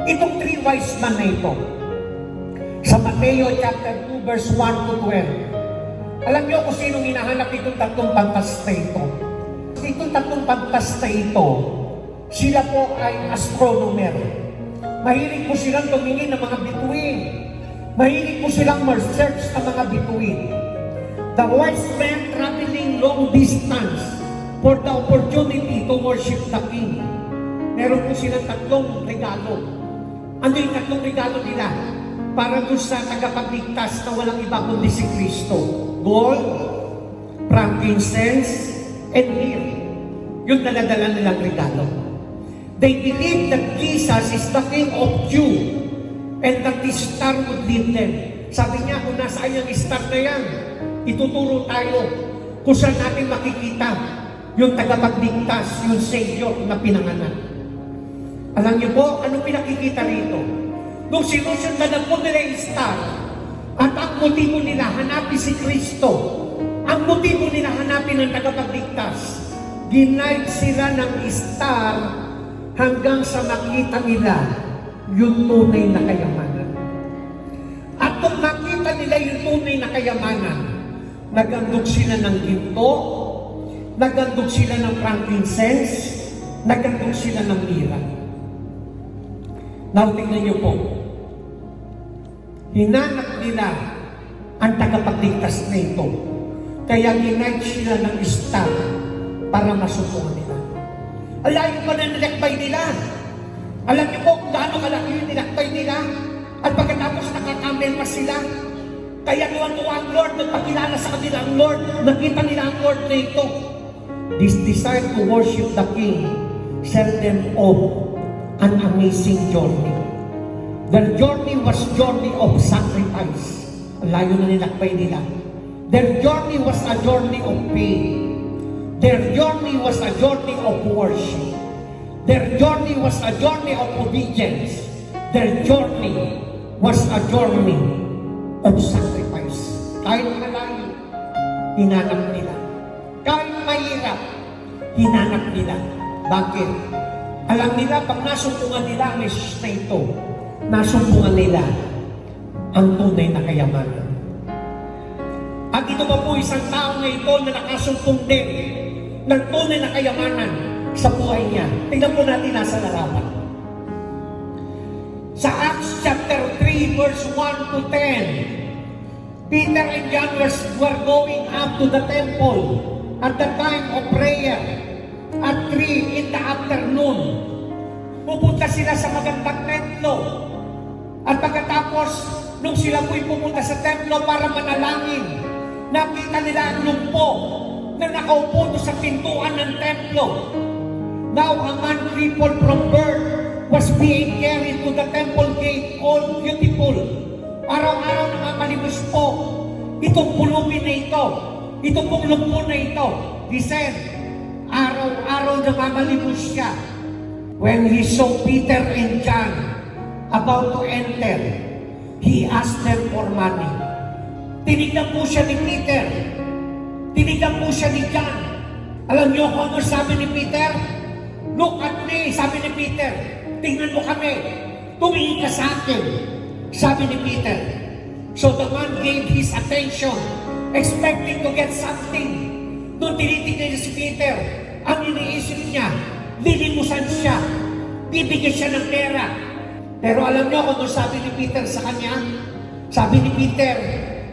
Itong three wise men na ito, sa Mateo chapter 2 verse 1 to 12, alam niyo kung sinong hinahanap itong tatlong pantas na ito? Itong tatlong pantas na ito, sila po ay astronomer. Mahilig po silang tumingin ng mga bituin. Mahilig po silang ma-search ng mga bituin. The wise men traveling long distance for the opportunity to worship the King. Meron po silang tatlong regalo. Ano yung tatlong regalo nila? Para doon sa tagapagligtas na walang iba kundi si Kristo. Gold, frankincense, and myrrh. Yung daladala nilang regalo. They believe that Jesus is the King of Jew and that this star would lead them. Sabi niya, kung nasaan yung star na yan, ituturo tayo kung saan natin makikita yung tagapagligtas, yung Savior na pinanganak. Alam niyo po, anong pinakikita rito? Nung sinusundan po nila yung star, at ang motibo nila hanapin si Kristo, ang motibo nila hanapin ang tagapagligtas, ginight sila ng star hanggang sa makita nila yung tunay na kayamanan. At kung makita nila yung tunay na kayamanan, nagandog sila ng ginto, nagandog sila ng frankincense, nagandog sila ng myrrh. Now, tingnan niyo po. Hinanap nila ang tagapagligtas na ito. Kaya ginight sila ng star para masusunod nila. Alayo pa na nilakbay nila. Alam niyo po kung gaano kalaki yung nilakbay nila. At pagkatapos nakakamel pa sila. Kaya tuwan-tuwa ang Lord, nagpakilala sa kanila ang Lord. Nakita nila ang Lord na ito. This desire to worship the King sent them on an amazing journey. Their journey was journey of sacrifice. Alayo na nilakbay nila. Their journey was a journey of pain. Their journey was a journey of worship. Their journey was a journey of obedience. Their journey was a journey of sacrifice. Kahit malayo, hinanap nila. Kahit mahirap, hinanap nila. Bakit? Alam nila, pag nasumpungan nila ang Jesus na ito, nasumpungan nila ang tunay na kayamanan. At ito pa po isang tao na ito na nakasumpong din ng tunay na kayamanan sa buhay niya. Tingnan po natin nasa larawan. Sa Acts chapter 3 verse 1 to 10, Peter and John were going up to the temple at the time of prayer at 3 in the afternoon. Pupunta sila sa magandang templo. At pagkatapos, nung sila po'y pupunta sa templo para manalangin, nakita nila ang lumpo na nakaupo sa pintuan ng templo. Now, a man crippled from birth was being carried to the temple gate, all beautiful. Araw-araw namamalibos po itong pulupin na ito, itong pong lumpo na ito. Listen, araw-araw namamalibos siya. When he saw Peter and John about to enter, he asked them for money. Tinignan po siya ni Peter. Tinignan po siya ni John. Alam niyo kung ano sabi ni Peter? Look at me, sabi ni Peter. Tingnan mo kami. Tumingin ka sa akin, sabi ni Peter. So the man gave his attention, expecting to get something. Nung tinitignan niya si Peter, ang iniisip niya, lilimusan siya, bibigyan siya ng pera. Pero alam niyo kung ano sabi ni Peter sa kanya? Sabi ni Peter,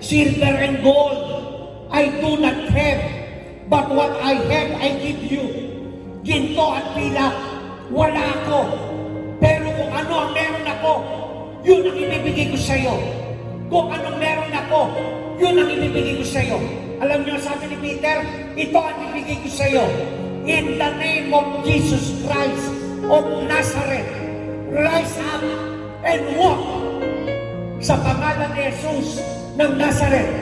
silver and gold I do not have, but what I have I give you. Ginto at pilak, wala ako. Pero kung ano ang meron ako, yun ang ibibigay ko sa iyo. Kung anong meron ako, yun ang ibibigay ko sa iyo. Alam niyo, sabi ni Peter, ito ang ibibigay ko sa iyo. In the name of Jesus Christ of Nazareth, rise up and walk. Sa pangalan ni Jesus ng Nazareth,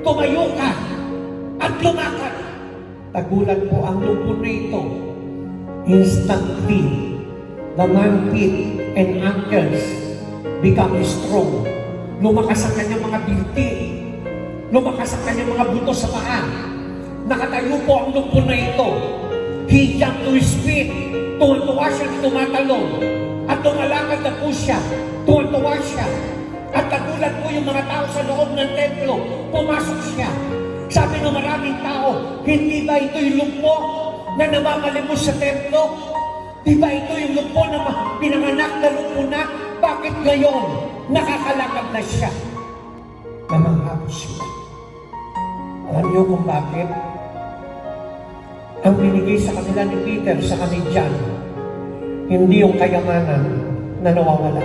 tumayo ka at lumakad. Tagulan po ang lumpo na ito. Instantly, the man feet and ankles become strong. Lumakas ang kanyang mga binti. Lumakas ang kanyang mga buto sa paa. Nakatayo po ang lumpo na ito. He jumped to his feet. Tuwa siya tumatalong. At lumalakad na po siya, tuwan-tuwa siya. At katulad po yung mga tao sa loob ng templo, pumasok siya. Sabi ng maraming tao, hindi ba ito yung lumpo na namamalimos sa templo? Di ba ito yung lumpo na pinanganak na lumpo na? Bakit ngayon nakakalakad na siya? Namangako siya. Alam niyo kung bakit? Ang binigay sa kanila ni Peter, sa kanila John, hindi yung kayamanan na nawawala.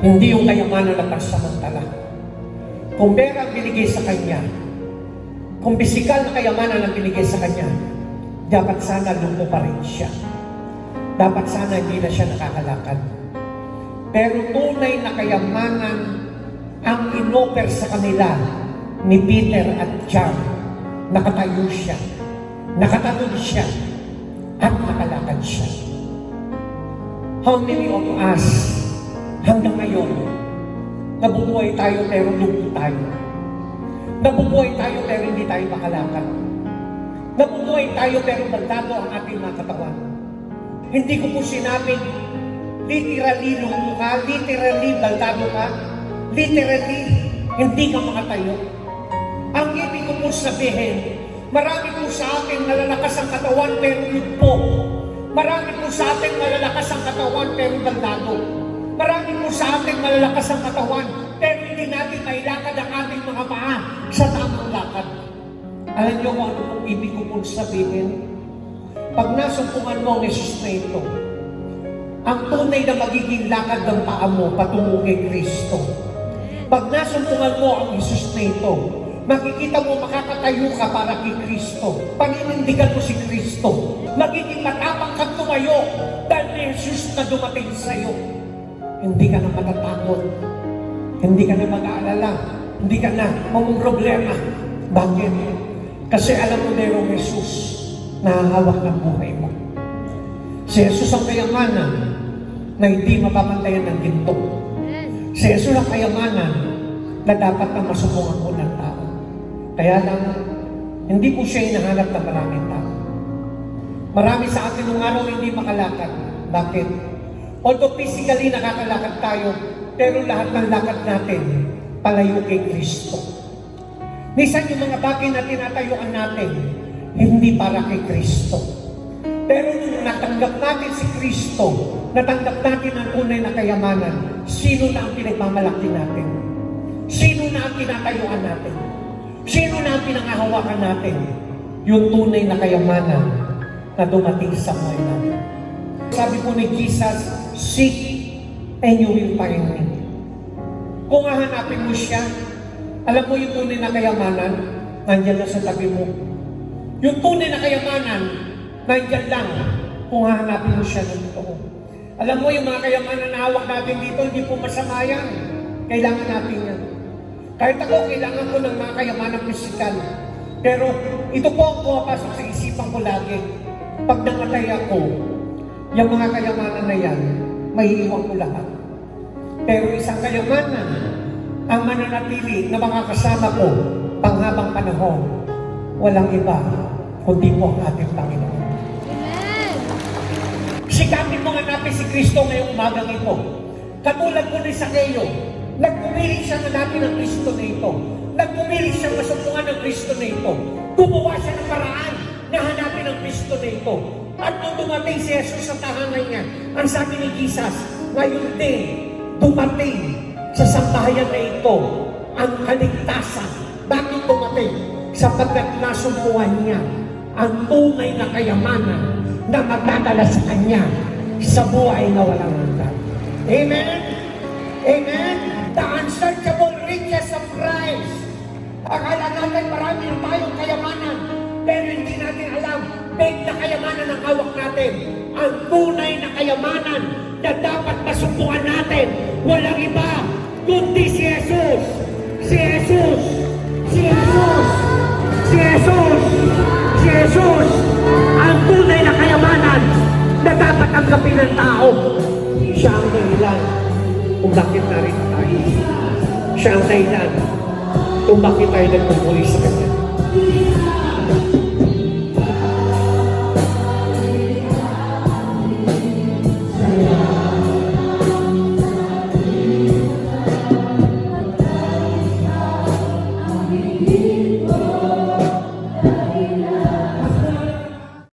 Hindi yung kayamanan na pansamantala. Kung pera ang binigay sa kanya, kung pisikal na kayamanan ang binigay sa kanya, dapat sana lumpo pa rin siya. Dapat sana hindi na siya nakakalakad. Pero tunay na kayamanan ang inoper sa kanila ni Peter at John. Nakatayo siya, nakatalon siya, at nakalakad siya. How many of us hanggang ngayon nabubuhay tayo pero lumpo tayo? Nabubuhay tayo pero hindi tayo makalakad. Nabubuhay tayo pero baldado ang ating mga katawan. Hindi ko po sinabing literally lumpo ka, literally baldado ka, literally hindi ka makatayo. Ang ibig ko po sabihin, marami po sa atin malalakas ang katawan pero lumpo. Marami po sa atin malalakas ang katawan pero baldado. Marami po sa atin malalakas ang katawan pero hindi natin mailakad ang ating mga paa sa tamang lakad. Alam niyo kung ano pong ibig ko pong sabihin? Pag nasumpungan mo ang Jesus na ito, ang tunay na magiging lakad ng paa mo patungo kay Kristo. Pag nasumpungan mo ang Jesus na ito, makikita mo makakatayo ka para kay Kristo. Paninindigan mo si Kristo. Magiging matapang kang tumayo dahil may Jesus na dumating sa iyo. Hindi ka na matatakot. Hindi ka na mag-aalala. Hindi ka na mamumroblema. Bakit? Kasi alam mo mayroong Jesus na hahawak ng buhay mo. Si Jesus ang kayamanan na hindi mapapantayan ng ginto. Si Jesus ang kayamanan na dapat na masubukan ko ng tao. Kaya lang, hindi po siya hinahanap ng maraming tao. Marami sa atin nung araw hindi makalakad. Bakit? Although physically nakakalakad tayo, pero lahat ng lakad natin, palayo kay Kristo. Minsan yung mga bagay na tinatayuan natin, hindi para kay Kristo. Pero nung natanggap natin si Kristo, natanggap natin ang tunay na kayamanan, sino na ang pinagmamalaki natin? Sino na ang tinatayuan natin? Sino na ang pinangahawakan natin? Yung tunay na kayamanan na dumating sa buhay natin. Sabi po ni Jesus, seek and you will find me. Kung hahanapin mo siya, alam mo yung tunay na kayamanan, nandiyan lang sa tabi mo. Yung tunay na kayamanan, nandiyan lang kung hahanapin mo siya ng totoo. Alam mo yung mga kayamanan na hawak natin dito, hindi po masama yan. Kailangan natin yan. Kahit ako, kailangan ko ng mga kayamanan pisikal. Pero ito po ang pumapasok sa isipan ko lagi. Pag namatay ako, yung mga kayamanan na yan, maiiwan ko lahat. Pero isang kayamanan, ang mananatili na mga kasama ko panghabang panahon, walang iba, kundi po ang ating Panginoon. Sikapin mo hanapin si Kristo ngayong umagang ito. Katulad po ni Sakeo, nagpumili siya hanapin ang Kristo na ito. Nagpumili siya masumpungan ng Kristo na ito. Gumawa siya ng paraan na hanapin ang Kristo na ito. At nung dumating si Jesus sa tahanan niya, ang sabi ni Jesus, ngayon din, dumating sa sambahayan na ito ang kaligtasan. Bakit dumating? Sapagkat nasumpuan niya ang tunay na kayamanan na magdadala sa kanya sa buhay na walang hanggan. Amen? Amen? The unsearchable riches of Christ. Akala natin marami na tayong kayamanan, pero hindi natin alam, big na kayamanan ang hawak natin. Ang tunay na kayamanan na dapat masumpukan natin, walang iba, kundi si Jesus. Si Jesus. Si Jesus. Si Jesus. Si Jesus. Ang tunay na kayamanan na dapat tanggapin ng tao. Siya ang dahilan kung bakit narito tayo. Siya ang dahilan kung bakit tayo nagpupuli sa Kanya.